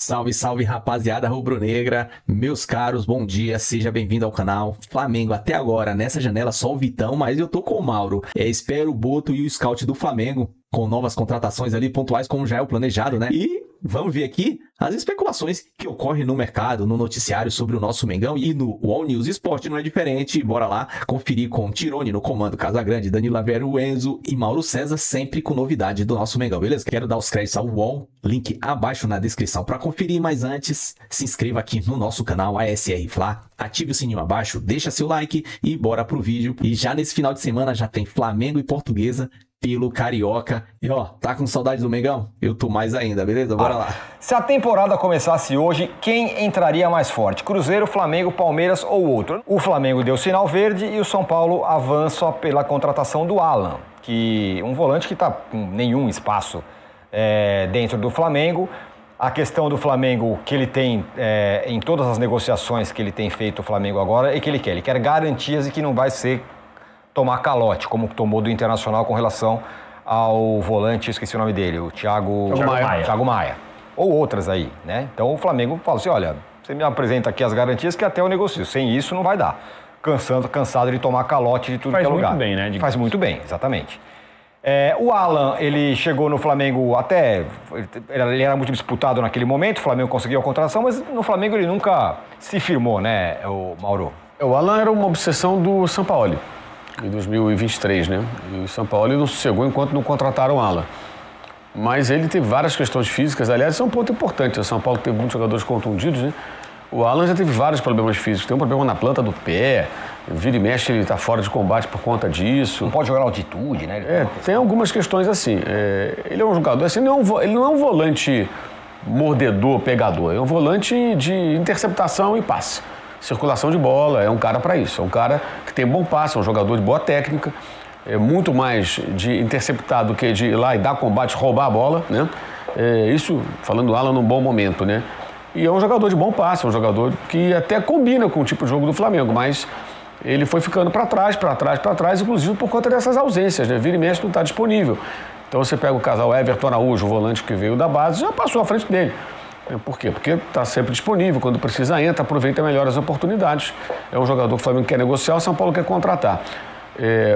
Salve, salve, rapaziada rubro-negra, meus caros, bom dia, seja bem-vindo ao canal. Flamengo até agora, nessa janela só o Vitão, mas eu tô com o Mauro. Espero o Boto e o scout do Flamengo, com novas contratações ali pontuais, como já é o planejado, né? E vamos ver aqui as especulações que ocorrem no mercado, no noticiário sobre o nosso Mengão e no All News Esporte não é diferente. Bora lá conferir com Tirone no comando, Casagrande, Danilo Aveiro, Enzo e Mauro César, sempre com novidade do nosso Mengão, beleza? Quero dar os créditos ao UOL, link abaixo na descrição para conferir, mas antes, se inscreva aqui no nosso canal ASR Fla, ative o sininho abaixo, deixa seu like e bora pro vídeo. E já nesse final de semana já tem Flamengo e Portuguesa pelo Carioca. E ó, tá com saudade do Mengão? Eu tô mais ainda, beleza? Bora lá. Se a temporada começasse hoje, quem entraria mais forte? Cruzeiro, Flamengo, Palmeiras ou outro? O Flamengo deu sinal verde e o São Paulo avança pela contratação do Alan, que um volante que tá com nenhum espaço dentro do Flamengo. A questão do Flamengo que ele tem em todas as negociações que ele tem feito o Flamengo agora é que ele quer garantias e que não vai ser tomar calote, como tomou do Internacional com relação ao volante, esqueci o nome dele, o Thiago Maia. Ou outras aí, né? Então o Flamengo fala assim, olha, você me apresenta aqui as garantias que até eu negocio, sem isso não vai dar. Cansado de tomar calote de tudo que é lugar. Faz muito bem, né? Faz muito bem, exatamente. O Alan, ele chegou no Flamengo ele era muito disputado naquele momento, o Flamengo conseguiu a contratação, mas no Flamengo ele nunca se firmou, né, o Mauro? O Alan era uma obsessão do Sampaoli, em 2023, né? E o Sampaoli não sossegou enquanto não contrataram o Alan. Mas ele teve várias questões físicas, aliás, isso é um ponto importante, o São Paulo teve muitos jogadores contundidos, né? O Alan já teve vários problemas físicos, tem um problema na planta do pé, vira e mexe, ele está fora de combate por conta disso. Não pode jogar na altitude, né? Tem algumas questões assim. Ele é um jogador, assim, ele não é um volante mordedor, pegador, é um volante de interceptação e passe. Circulação de bola, é um cara para isso, é um cara que tem bom passe, é um jogador de boa técnica, é muito mais de interceptar do que de ir lá e dar combate, roubar a bola, né? Isso, falando do Alan, num bom momento, né? E é um jogador de bom passe, é um jogador que até combina com o tipo de jogo do Flamengo, mas ele foi ficando para trás, inclusive por conta dessas ausências, né? Vira e mexe não está disponível. Então você pega o casal Everton Araújo, o volante que veio da base, já passou à frente dele. Por quê? Porque está sempre disponível, quando precisa entra, aproveita melhor as oportunidades. É um jogador que o Flamengo quer negociar, o São Paulo quer contratar.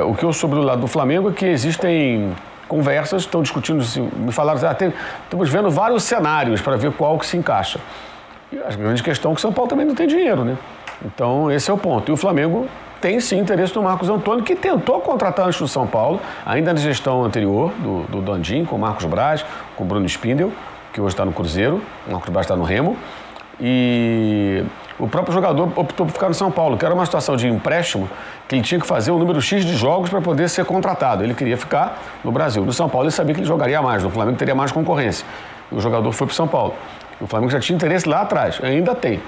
O que eu soube do lado do Flamengo é que existem conversas, estão discutindo, me falaram, estamos vendo vários cenários para ver qual que se encaixa. E a grande questão é que o São Paulo também não tem dinheiro, né? Então esse é o ponto. E o Flamengo tem sim interesse no Marcos Antônio, que tentou contratar antes do São Paulo, ainda na gestão anterior do Dandim, com o Marcos Braz, com o Bruno Spindel, que hoje está no Cruzeiro, o Marcos Braz está no Remo, e o próprio jogador optou por ficar no São Paulo, que era uma situação de empréstimo, que ele tinha que fazer o número X de jogos para poder ser contratado. Ele queria ficar no Brasil. No São Paulo ele sabia que ele jogaria mais, no Flamengo teria mais concorrência. E o jogador foi para o São Paulo. O Flamengo já tinha interesse lá atrás, ainda tem.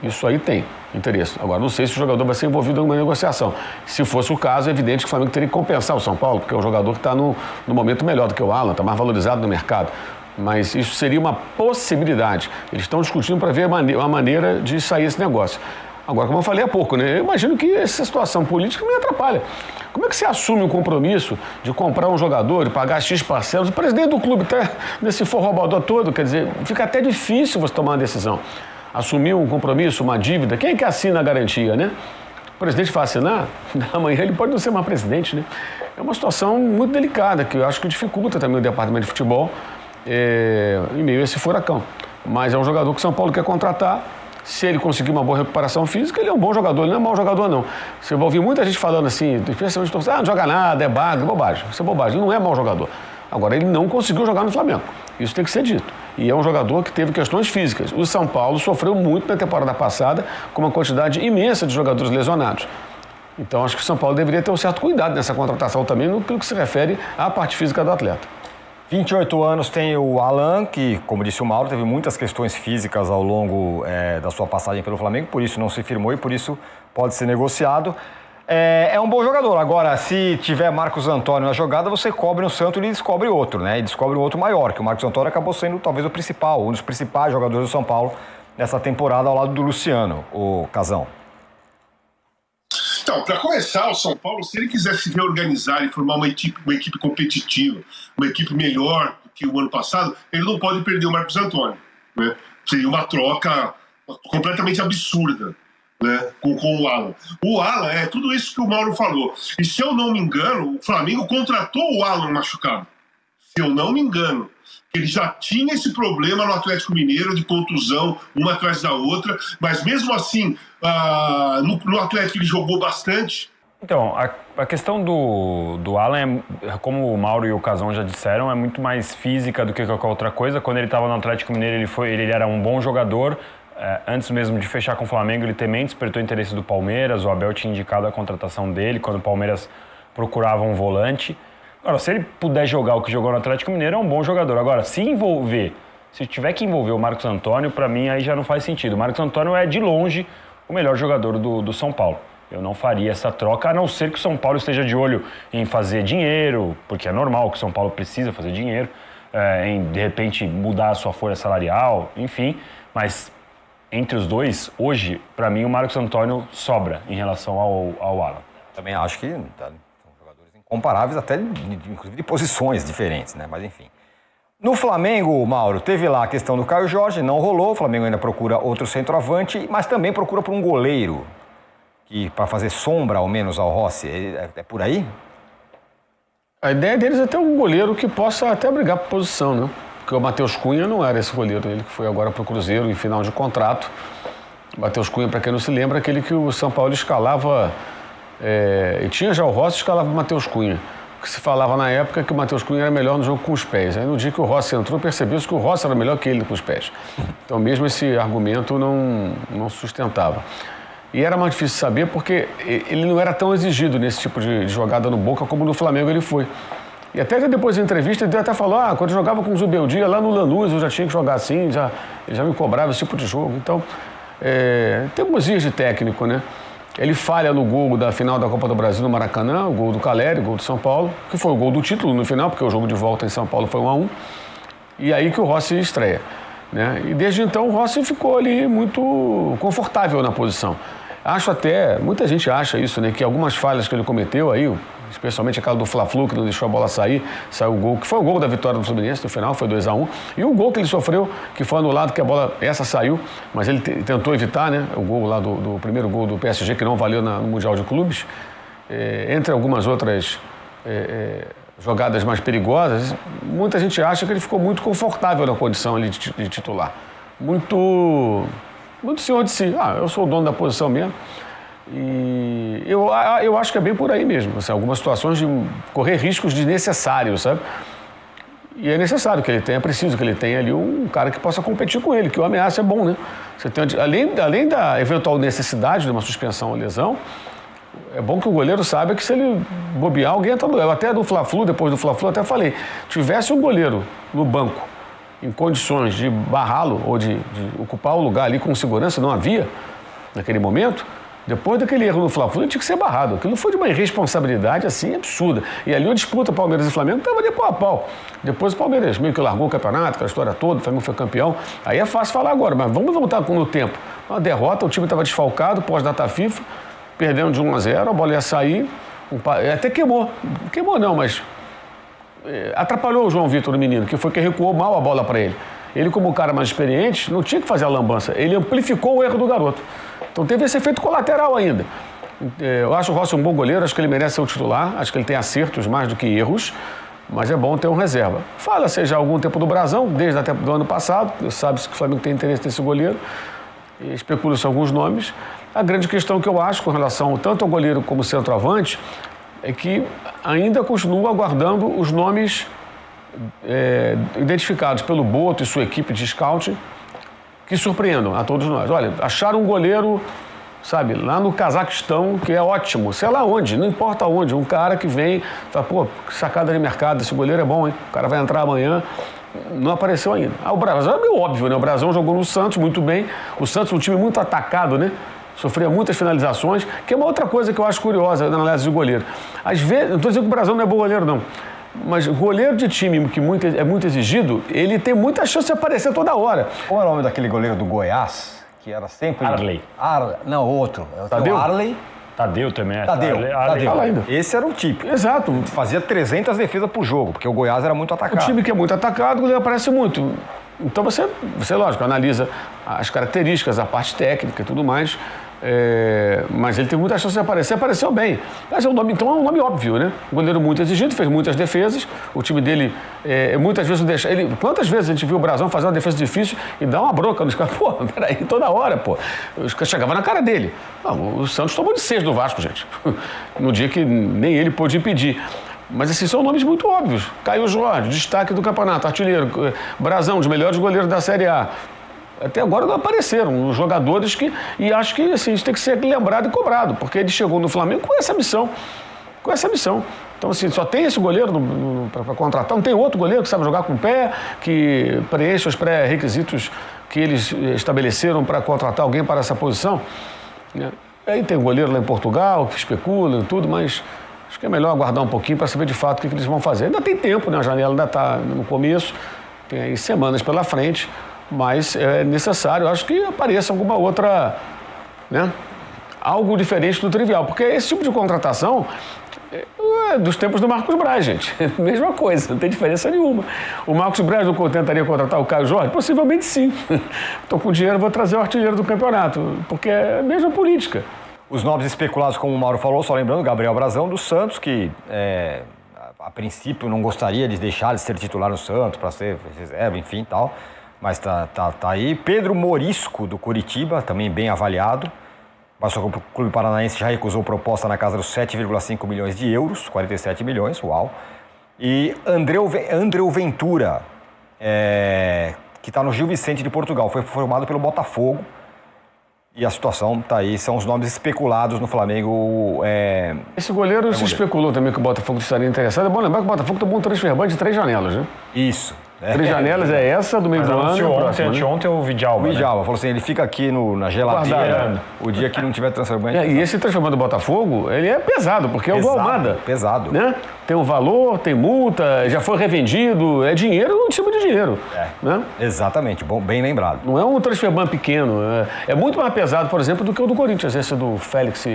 Isso aí tem interesse. Agora, não sei se o jogador vai ser envolvido em uma negociação. Se fosse o caso, é evidente que o Flamengo teria que compensar o São Paulo, porque é um jogador que está no momento melhor do que o Alan, está mais valorizado no mercado. Mas isso seria uma possibilidade. Eles estão discutindo para ver uma maneira de sair esse negócio. Agora, como eu falei há pouco, né? Eu imagino que essa situação política me atrapalha. Como é que você assume um compromisso de comprar um jogador, de pagar X parcelas? O presidente do clube está nesse forrobodó todo, quer dizer, fica até difícil você tomar uma decisão. Assumir um compromisso, uma dívida, quem é que assina a garantia, né? O presidente vai assinar, amanhã ele pode não ser mais presidente, né? É uma situação muito delicada, que eu acho que dificulta também o departamento de futebol em meio a esse furacão. Mas é um jogador que o São Paulo quer contratar. Se ele conseguir uma boa recuperação física, ele é um bom jogador, ele não é mau jogador, não. Você vai ouvir muita gente falando assim, especialmente não joga nada, é bagre, bobagem. Isso é bobagem, ele não é mau jogador. Agora, ele não conseguiu jogar no Flamengo. Isso tem que ser dito. E é um jogador que teve questões físicas. O São Paulo sofreu muito na temporada passada, com uma quantidade imensa de jogadores lesionados. Então, acho que o São Paulo deveria ter um certo cuidado nessa contratação também, no que se refere à parte física do atleta. 28 anos tem o Alan, que, como disse o Mauro, teve muitas questões físicas ao longo da sua passagem pelo Flamengo, por isso não se firmou e por isso pode ser negociado. É um bom jogador. Agora, se tiver Marcos Antônio na jogada, você cobre um santo e ele descobre outro, né? E descobre um outro maior, que o Marcos Antônio acabou sendo talvez o principal, um dos principais jogadores do São Paulo nessa temporada ao lado do Luciano, o Casão. Então, para começar, o São Paulo, se ele quiser se reorganizar e formar uma equipe competitiva, uma equipe melhor do que o ano passado, ele não pode perder o Marcos Antônio, né? Seria uma troca completamente absurda, né, com o Alan. O Alan é tudo isso que o Mauro falou. E se eu não me engano, o Flamengo contratou o Alan machucado. Se eu não me engano. Ele já tinha esse problema no Atlético Mineiro de contusão, uma atrás da outra, mas mesmo assim, no Atlético ele jogou bastante. Então, a questão do Alan, como o Mauro e o Cazão já disseram, é muito mais física do que qualquer outra coisa. Quando ele estava no Atlético Mineiro, ele era um bom jogador. Antes mesmo de fechar com o Flamengo, ele também despertou interesse do Palmeiras. O Abel tinha indicado a contratação dele quando o Palmeiras procurava um volante. Agora, se ele puder jogar o que jogou no Atlético Mineiro, é um bom jogador. Agora, se tiver que envolver o Marcos Antônio, para mim aí já não faz sentido. O Marcos Antônio é, de longe, o melhor jogador do São Paulo. Eu não faria essa troca, a não ser que o São Paulo esteja de olho em fazer dinheiro, porque é normal que o São Paulo precisa fazer dinheiro, em, de repente, mudar a sua folha salarial, enfim. Mas, entre os dois, hoje, para mim, o Marcos Antônio sobra em relação ao Alan. Também acho que são jogadores incomparáveis, até inclusive de posições diferentes, né? Mas enfim. No Flamengo, Mauro, teve lá a questão do Caio Jorge, não rolou. O Flamengo ainda procura outro centroavante, mas também procura por um goleiro, que para fazer sombra, ao menos, ao Rossi. É por aí? A ideia deles é ter um goleiro que possa até brigar por posição, né? Porque o Matheus Cunha não era esse goleiro, ele que foi agora para o Cruzeiro em final de contrato. O Matheus Cunha, para quem não se lembra, aquele que o São Paulo escalava, e tinha já o Rossi, escalava o Matheus Cunha. O que se falava na época é que o Matheus Cunha era melhor no jogo com os pés. Aí no dia que o Rossi entrou, percebeu-se que o Rossi era melhor que ele com os pés. Então mesmo esse argumento não sustentava. E era mais difícil saber porque ele não era tão exigido nesse tipo de jogada no Boca como no Flamengo ele foi. E até depois da entrevista ele até falou, quando eu jogava com o Zubeldia lá no Lanús eu já tinha que jogar assim, ele já me cobrava esse tipo de jogo. Então, tem alguns dias de técnico, né? Ele falha no gol da final da Copa do Brasil no Maracanã, o gol do Caleri, o gol do São Paulo, que foi o gol do título no final, porque o jogo de volta em São Paulo foi 1-1. E aí que o Rossi estreia, né? E desde então o Rossi ficou ali muito confortável na posição. Acho até, muita gente acha isso, né? Que algumas falhas que ele cometeu aí, especialmente aquela do Fla-Flu, que não deixou a bola sair, saiu o gol, que foi o gol da vitória do Fluminense no final, foi 2-1. E o gol que ele sofreu, que foi anulado, que a bola, essa saiu, mas ele tentou evitar, né? O gol lá do primeiro gol do PSG, que não valeu no Mundial de Clubes. Entre algumas outras jogadas mais perigosas, muita gente acha que ele ficou muito confortável na condição ali de titular. Muito senhor de si. Eu sou o dono da posição mesmo. E eu acho que é bem por aí mesmo. Assim, algumas situações de correr riscos desnecessários, sabe? E é necessário que ele tenha, é preciso que ele tenha ali um cara que possa competir com ele, que o ameaça é bom, né? Você tem, além da eventual necessidade de uma suspensão ou lesão, é bom que o goleiro saiba que se ele bobear, alguém entra no duelo. Até do Fla-Flu, depois do Fla-Flu, até falei, tivesse um goleiro no banco em condições de barrá-lo ou de ocupar o lugar ali com segurança, não havia naquele momento, depois daquele erro no Fla-Flu, ele tinha que ser barrado. Aquilo foi de uma irresponsabilidade assim absurda. E ali a disputa Palmeiras e Flamengo estava de pau a pau. Depois o Palmeiras meio que largou o campeonato, aquela história toda, o Flamengo foi campeão. Aí é fácil falar agora, mas vamos voltar no tempo. Uma derrota, o time estava desfalcado, pós-data FIFA, perdendo de 1-0, a bola ia sair, até queimou. Queimou não, mas atrapalhou o João Vitor, o menino, que foi quem recuou mal a bola para ele. Ele, como um cara mais experiente, não tinha que fazer a lambança. Ele amplificou o erro do garoto. Então teve esse efeito colateral ainda. Eu acho o Rossi um bom goleiro, acho que ele merece ser o titular, acho que ele tem acertos mais do que erros, mas é bom ter um reserva. Fala-se já há algum tempo do Brasão, desde até do ano passado, sabe-se que o Flamengo tem interesse nesse goleiro, especula-se alguns nomes. A grande questão que eu acho com relação tanto ao goleiro como ao centroavante é que ainda continua aguardando os nomes identificados pelo Boto e sua equipe de scouting que surpreendam a todos nós. Olha, acharam um goleiro, sabe, lá no Cazaquistão, que é ótimo, sei lá onde, não importa onde, um cara que vem, fala, pô, que sacada de mercado, esse goleiro é bom, hein? O cara vai entrar amanhã, não apareceu ainda. O Brasão é meio óbvio, né? O Brasão jogou no Santos muito bem, o Santos é um time muito atacado, né? Sofria muitas finalizações, que é uma outra coisa que eu acho curiosa na análise de goleiro. Às vezes, não estou dizendo que o Brasão não é bom goleiro, não. Mas goleiro de time que é muito exigido, ele tem muita chance de aparecer toda hora. Qual é o nome daquele goleiro do Goiás? Que era sempre... Arley. Não, outro. Tadeu? Arley. Tadeu também. Tadeu. Fala ainda. Esse era o tipo. Exato. Fazia 300 defesas por jogo, porque o Goiás era muito O atacado. time que é muito atacado, o goleiro aparece muito. Então você, lógico, analisa as características, a parte técnica e tudo mais. Mas ele teve muita chance de aparecer, apareceu bem. Mas é um nome óbvio, né? Um goleiro muito exigido, fez muitas defesas. O time dele, muitas vezes, deixa. Quantas vezes a gente viu o Brasão fazer uma defesa difícil e dar uma bronca nos caras? Pô, peraí, toda hora, pô. Os caras chegavam na cara dele. Não, o Santos tomou de 6 do Vasco, gente. No dia que nem ele pôde impedir. Mas esses são nomes muito óbvios. Caio Jorge, destaque do campeonato, artilheiro. Brasão, um dos melhores goleiros da Série A. Até agora não apareceram os jogadores que... E acho que assim, isso tem que ser lembrado e cobrado, porque ele chegou no Flamengo com essa missão. Então, assim, só tem esse goleiro para contratar, não tem outro goleiro que sabe jogar com o pé, que preenche os pré-requisitos que eles estabeleceram para contratar alguém para essa posição. Aí tem um goleiro lá em Portugal que especula e tudo, mas acho que é melhor aguardar um pouquinho para saber de fato o que eles vão fazer. Ainda tem tempo, né? A janela ainda está no começo, tem aí semanas pela frente. Mas é necessário, acho que apareça alguma outra, né? Algo diferente do trivial, porque esse tipo de contratação é dos tempos do Marcos Braz, gente. Mesma coisa, não tem diferença nenhuma. O Marcos Braz não tentaria contratar o Caio Jorge? Possivelmente sim. Estou com dinheiro, vou trazer o artilheiro do campeonato, porque é a mesma política. Os nomes especulados, como o Mauro falou, só lembrando, Gabriel Brasão do Santos, que a princípio não gostaria de deixar de ser titular no Santos, para ser reserva, enfim, tal. Mas tá aí. Pedro Morisco, do Curitiba, também bem avaliado. Mas o Clube Paranaense já recusou proposta na casa dos 7,5 milhões de euros, 47 milhões, uau. E Andreu Ventura, que está no Gil Vicente de Portugal, foi formado pelo Botafogo. E a situação tá aí, são os nomes especulados no Flamengo. Esse goleiro se especulou também que o Botafogo estaria interessado. É bom lembrar que o Botafogo tomou um transfer ban de 3 janelas, né? Isso. 3 janelas é essa do meio do ano. Anteontem o Vidalba. O Vidalba falou assim: ele fica aqui na geladeira o dia que não tiver transfer ban. E esse transfer ban do Botafogo, ele é pesado, porque é o do Almada. Pesado. Né? Tem um valor, tem multa, já foi revendido, é dinheiro em cima de dinheiro. Né? Exatamente, bom, bem lembrado. Não é um transfer ban pequeno, é muito mais pesado, por exemplo, do que o do Corinthians, esse do Félix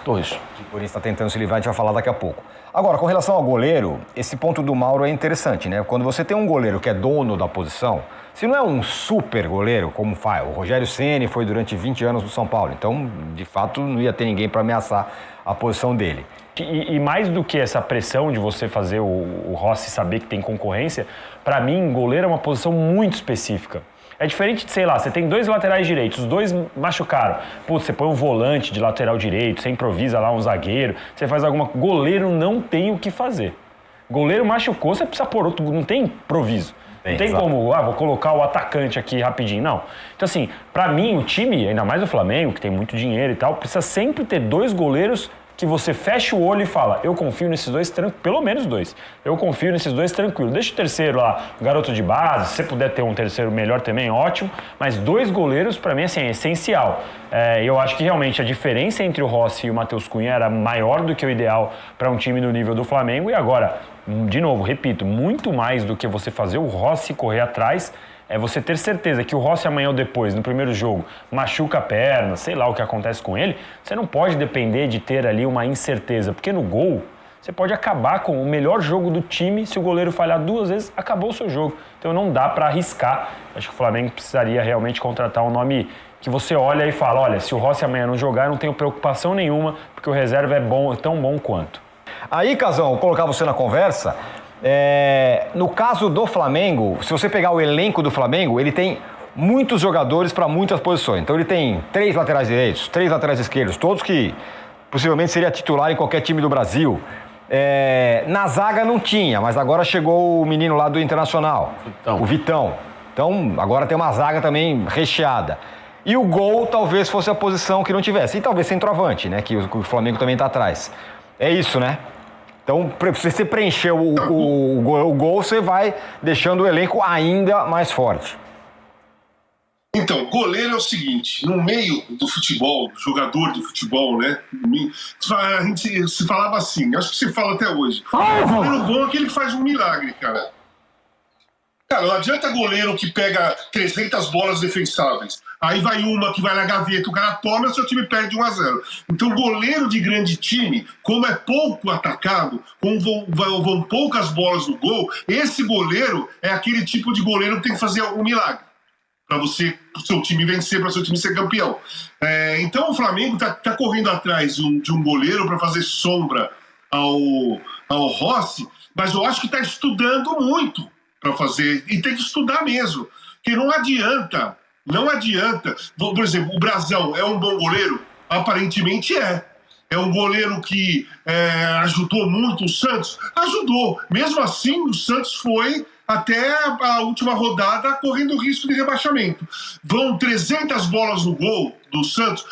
Torres. O Corinthians está tentando se livrar, a gente vai falar daqui a pouco. Agora, com relação ao goleiro, esse ponto do Mauro é interessante, né? Quando você tem um goleiro que é dono da posição, se não é um super goleiro, como faz, o Rogério Ceni foi durante 20 anos no São Paulo, então, de fato, não ia ter ninguém para ameaçar a posição dele. E mais do que essa pressão de você fazer o Rossi saber que tem concorrência, para mim, goleiro é uma posição muito específica. É diferente de, sei lá, você tem 2 laterais direitos, os 2 machucaram. Putz, você põe um volante de lateral direito, você improvisa lá um zagueiro, você faz alguma... Goleiro não tem o que fazer. Goleiro machucou, você precisa pôr outro... Não tem improviso. Não tem como, vou colocar o atacante aqui rapidinho, não. Então, assim, pra mim, o time, ainda mais o Flamengo, que tem muito dinheiro e tal, precisa sempre ter 2 goleiros que você fecha o olho e fala, eu confio nesses 2, pelo menos 2. Eu confio nesses 2 tranquilo. Deixa o terceiro lá, o garoto de base, se você puder ter um terceiro melhor também, ótimo. Mas 2 goleiros, para mim, assim, é essencial. Eu acho que realmente a diferença entre o Rossi e o Matheus Cunha era maior do que o ideal para um time no nível do Flamengo. E agora, de novo, repito, muito mais do que você fazer o Rossi correr atrás, é você ter certeza que o Rossi amanhã ou depois, no primeiro jogo, machuca a perna, sei lá o que acontece com ele, você não pode depender de ter ali uma incerteza, porque no gol você pode acabar com o melhor jogo do time, se o goleiro falhar 2 vezes, acabou o seu jogo. Então não dá para arriscar. Acho que o Flamengo precisaria realmente contratar um nome que você olha e fala, olha, se o Rossi amanhã não jogar, eu não tenho preocupação nenhuma, porque o reserva é bom, é tão bom quanto. Aí, Casão, vou colocar você na conversa. No caso do Flamengo, se você pegar o elenco do Flamengo, ele tem muitos jogadores para muitas posições. Então ele tem 3 laterais direitos, 3 laterais esquerdos, todos que possivelmente seria titular em qualquer time do Brasil. Na zaga não tinha, mas agora chegou o menino lá do Internacional, o Vitão. Então agora tem uma zaga também recheada. E o gol talvez fosse a posição que não tivesse. E talvez centroavante, né? Que o Flamengo também está atrás. É isso, né? Então, se você preencher o gol, você vai deixando o elenco ainda mais forte. Então, goleiro é o seguinte, no meio do futebol, jogador de futebol, né? A gente se falava assim, acho que se fala até hoje. O goleiro bom é que ele faz um milagre, cara. Cara, não adianta goleiro que pega 300 bolas defensáveis. Aí vai uma que vai na gaveta, o cara toma e o seu time perde 1-0. Então, goleiro de grande time, como é pouco atacado, como vão poucas bolas no gol, esse goleiro é aquele tipo de goleiro que tem que fazer um milagre para o seu time vencer, para o seu time ser campeão. Então, o Flamengo tá correndo atrás de um goleiro para fazer sombra ao Rossi, mas eu acho que está estudando muito para fazer, e tem que estudar mesmo, porque não adianta. Por exemplo, o Brazão é um bom goleiro? Aparentemente é. É um goleiro que ajudou muito o Santos? Ajudou. Mesmo assim, o Santos foi até a última rodada correndo risco de rebaixamento. Vão 300 bolas no gol do Santos?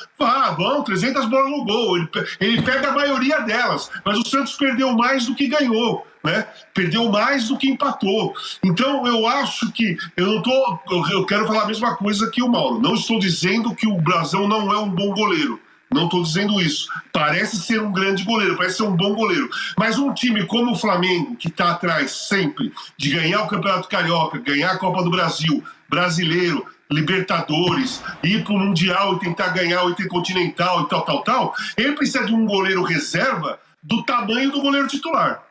Vão 300 bolas no gol. Ele pega a maioria delas, mas o Santos perdeu mais do que ganhou. Né? Perdeu mais do que empatou. Então eu acho que eu quero falar a mesma coisa que o Mauro. Não estou dizendo que o Brazão não é um bom goleiro. Não estou dizendo isso. Parece ser um grande goleiro, parece ser um bom goleiro. Mas um time como o Flamengo, que está atrás sempre de ganhar o Campeonato Carioca, ganhar a Copa do Brasil, Brasileiro, Libertadores, ir para o Mundial e tentar ganhar o Intercontinental e tal, ele precisa de um goleiro reserva do tamanho do goleiro titular.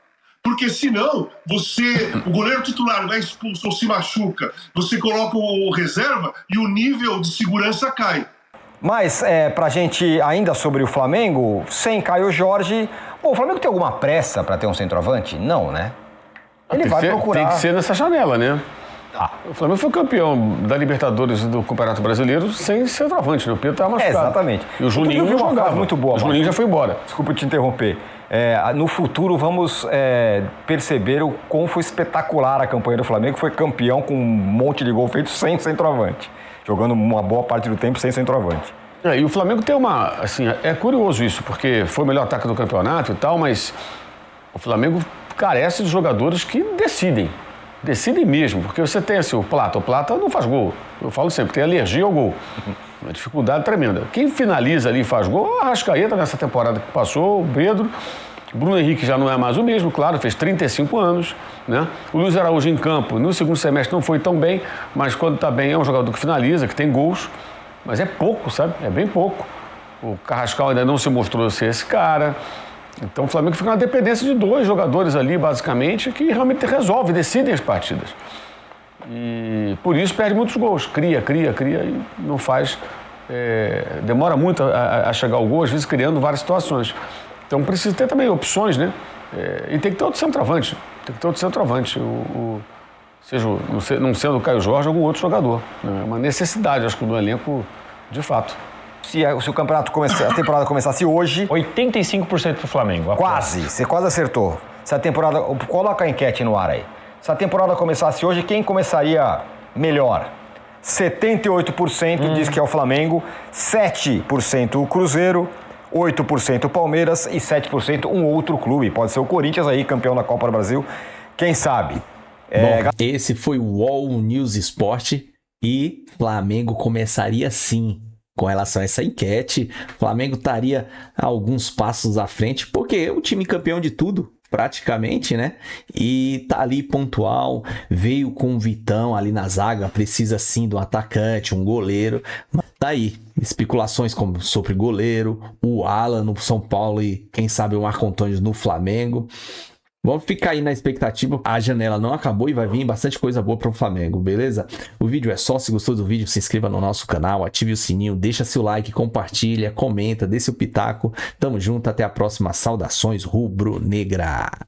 Porque senão, o goleiro titular vai expulso ou se machuca, você coloca o reserva e o nível de segurança cai. Mas, pra gente, ainda sobre o Flamengo, sem Caio Jorge, o Flamengo tem alguma pressa para ter um centroavante? Não, né? Ele vai procurar. Tem que ser nessa janela, né? O Flamengo foi campeão da Libertadores e do Campeonato Brasileiro sem centroavante, né? O Pedro estava machucado. Exatamente. E o Juninho viu uma jogava. Frase muito boa. O Juninho já foi embora. Desculpa te interromper. No futuro vamos perceber o quão foi espetacular a campanha do Flamengo. Foi campeão com um monte de gol feito sem centroavante. Jogando uma boa parte do tempo sem centroavante. E o Flamengo tem uma... Assim, é curioso isso, porque foi o melhor ataque do campeonato e tal, mas o Flamengo carece de jogadores que decidem. Decidem mesmo, porque você tem assim, o Plata não faz gol. Eu falo sempre, tem alergia ao gol. Uma dificuldade tremenda. Quem finaliza ali e faz gol é o Arrascaeta nessa temporada que passou, o Pedro. O Bruno Henrique já não é mais o mesmo, claro, fez 35 anos. Né? O Luiz Araújo em campo, no segundo semestre não foi tão bem, mas quando está bem é um jogador que finaliza, que tem gols. Mas é pouco, sabe? É bem pouco. O Carrascal ainda não se mostrou ser esse cara. Então o Flamengo fica na dependência de 2 jogadores ali, basicamente, que realmente resolvem, decidem as partidas. E por isso perde muitos gols. Cria e não faz. Demora muito a chegar ao gol, às vezes criando várias situações. Então precisa ter também opções, né? E tem que ter outro centroavante. Seja, não sendo o Caio Jorge, algum outro jogador. É uma necessidade, acho que, do elenco, de fato. Se o campeonato a temporada começasse hoje... 85% pro Flamengo. Você quase acertou. Se a temporada... Coloca a enquete no ar aí. Se a temporada começasse hoje, quem começaria melhor? 78% diz que é o Flamengo, 7% o Cruzeiro, 8% o Palmeiras e 7% um outro clube. Pode ser o Corinthians aí, campeão da Copa do Brasil. Quem sabe? Bom, esse foi o All News Esporte e Flamengo começaria sim. Com relação a essa enquete, o Flamengo estaria alguns passos à frente, porque o time campeão de tudo, praticamente, né? E tá ali pontual, veio com o Vitão ali na zaga, precisa sim de um atacante, um goleiro. Mas tá aí, especulações como sobre goleiro, o Alan no São Paulo e quem sabe o Marco Antônio no Flamengo. Vamos ficar aí na expectativa. A janela não acabou e vai vir bastante coisa boa para o Flamengo, beleza? O vídeo é só. Se gostou do vídeo, se inscreva no nosso canal, ative o sininho, deixa seu like, compartilha, comenta, dê seu pitaco. Tamo junto, até a próxima. Saudações rubro-negra.